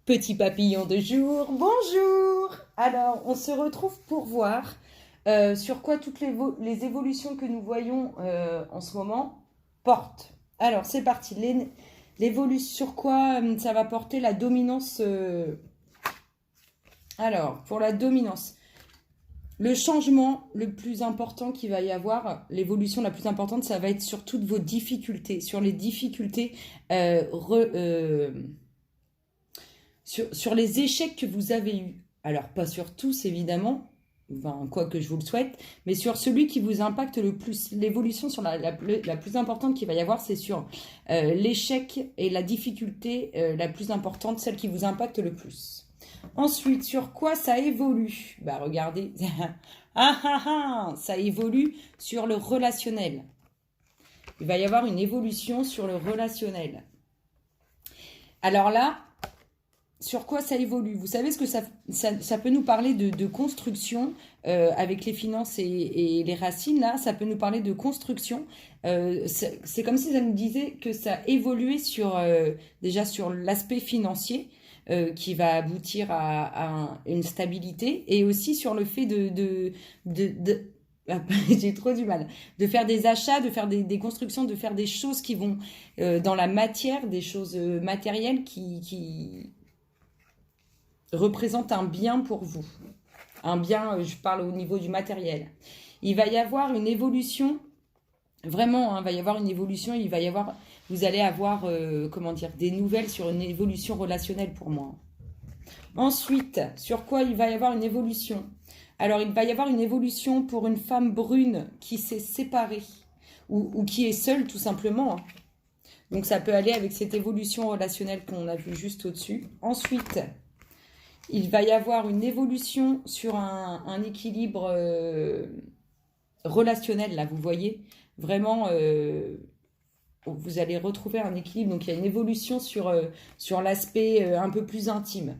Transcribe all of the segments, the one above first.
Petit papillon de jour, bonjour! Alors, on se retrouve pour voir sur quoi toutes les évolutions que nous voyons en ce moment portent. Alors, c'est parti. L'évolution, sur quoi ça va porter la dominance Alors, pour la dominance, le changement le plus important qu'il va y avoir, l'évolution la plus importante, ça va être sur toutes vos difficultés, sur les difficultés sur les échecs que vous avez eus. Alors, pas sur tous, évidemment, enfin, quoi que je vous le souhaite, mais sur celui qui vous impacte le plus. L'évolution sur la plus importante qu'il va y avoir, c'est sur l'échec et la difficulté la plus importante, celle qui vous impacte le plus. Ensuite, sur quoi ça évolue? Bah, regardez. Ça évolue sur le relationnel. Il va y avoir une évolution sur le relationnel. Alors là, sur quoi ça évolue? Vous savez ce que ça peut nous parler de construction avec les finances et les racines, là, ça peut nous parler de construction. C'est comme si ça nous disait que ça évoluait déjà sur l'aspect financier qui va aboutir à une stabilité et aussi sur le fait j'ai trop du mal. De faire des achats, de faire des constructions, de faire des choses qui vont dans la matière, des choses matérielles qui représente un bien pour vous. Un bien, je parle au niveau du matériel. Il va y avoir une évolution, vraiment, il va y avoir une évolution, vous allez avoir, des nouvelles sur une évolution relationnelle pour moi. Ensuite, sur quoi il va y avoir une évolution? Alors, il va y avoir une évolution pour une femme brune qui s'est séparée ou qui est seule, tout simplement. Donc, ça peut aller avec cette évolution relationnelle qu'on a vue juste au-dessus. Ensuite, il va y avoir une évolution sur un équilibre relationnel, là, vous voyez. Vraiment, vous allez retrouver un équilibre. Donc, il y a une évolution sur l'aspect un peu plus intime.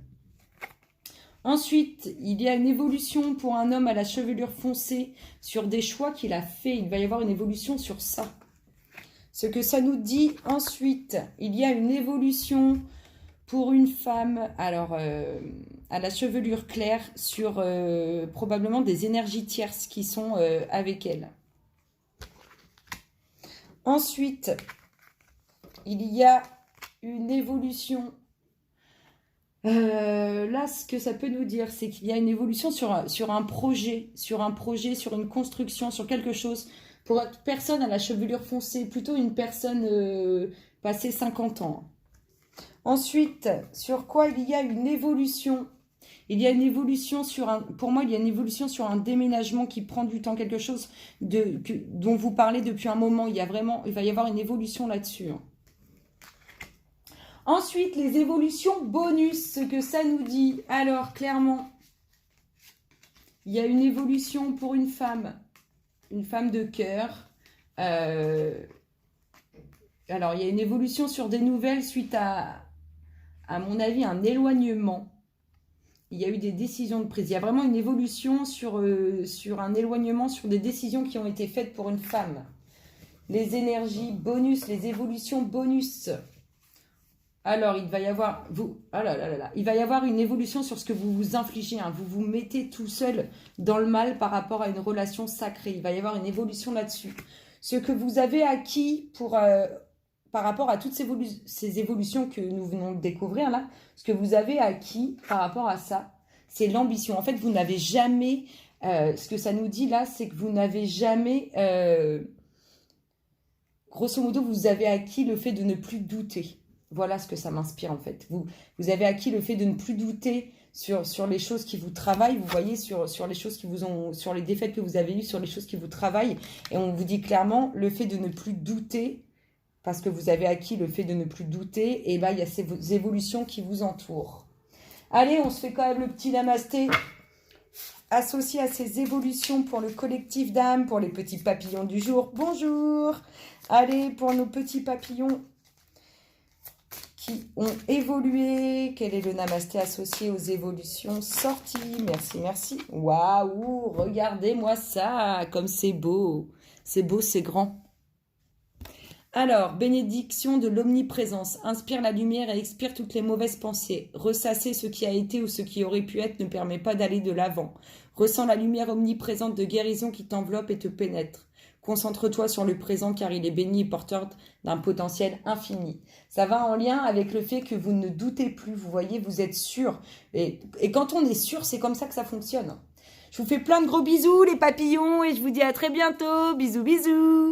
Ensuite, il y a une évolution pour un homme à la chevelure foncée sur des choix qu'il a fait. Il va y avoir une évolution sur ça. Ce que ça nous dit ensuite, il y a une évolution pour une femme, alors à la chevelure claire, sur probablement des énergies tierces qui sont avec elle. Ensuite, il y a une évolution. Là, ce que ça peut nous dire, c'est qu'il y a une évolution sur un projet, sur une construction, sur quelque chose. Pour une personne à la chevelure foncée, plutôt une personne passée 50 ans. Ensuite, sur quoi il y a une évolution? Il y a une évolution pour moi, il y a une évolution sur un déménagement qui prend du temps, quelque chose dont vous parlez depuis un moment. Il va y avoir une évolution là-dessus. Ensuite, les évolutions bonus, ce que ça nous dit. Alors, clairement, il y a une évolution pour une femme de cœur. Alors, il y a une évolution sur des nouvelles suite à mon avis, un éloignement. Il y a eu des décisions de prise. Il y a vraiment une évolution sur un éloignement, sur des décisions qui ont été faites pour une femme. Les énergies bonus, les évolutions bonus. Alors, il va y avoir... il va y avoir une évolution sur ce que vous vous infligez. Vous vous mettez tout seul dans le mal par rapport à une relation sacrée. Il va y avoir une évolution là-dessus. Ce que vous avez acquis par rapport à toutes ces évolutions que nous venons de découvrir là, ce que vous avez acquis par rapport à ça, c'est l'ambition. En fait, vous n'avez jamais... ce que ça nous dit là, c'est que vous n'avez jamais... grosso modo, vous avez acquis le fait de ne plus douter. Voilà ce que ça m'inspire en fait. Vous avez acquis le fait de ne plus douter sur les choses qui vous travaillent. Vous voyez, sur les choses qui vous ont... Sur les défaites que vous avez eues, sur les choses qui vous travaillent. Et on vous dit clairement, le fait de ne plus douter... Parce que vous avez acquis le fait de ne plus douter, et il y a ces évolutions qui vous entourent. Allez, on se fait quand même le petit namasté associé à ces évolutions pour le collectif d'âme, pour les petits papillons du jour. Bonjour! Allez, pour nos petits papillons qui ont évolué, quel est le namasté associé aux évolutions sorties? Merci, merci. Waouh, regardez-moi ça, comme c'est beau. C'est beau, c'est grand. Alors, bénédiction de l'omniprésence. Inspire la lumière et expire toutes les mauvaises pensées. Ressasser ce qui a été ou ce qui aurait pu être ne permet pas d'aller de l'avant. Ressens la lumière omniprésente de guérison qui t'enveloppe et te pénètre. Concentre-toi sur le présent car il est béni et porteur d'un potentiel infini. Ça va en lien avec le fait que vous ne doutez plus. Vous voyez, vous êtes sûr. Et quand on est sûr, c'est comme ça que ça fonctionne. Je vous fais plein de gros bisous les papillons et je vous dis à très bientôt. Bisous, bisous.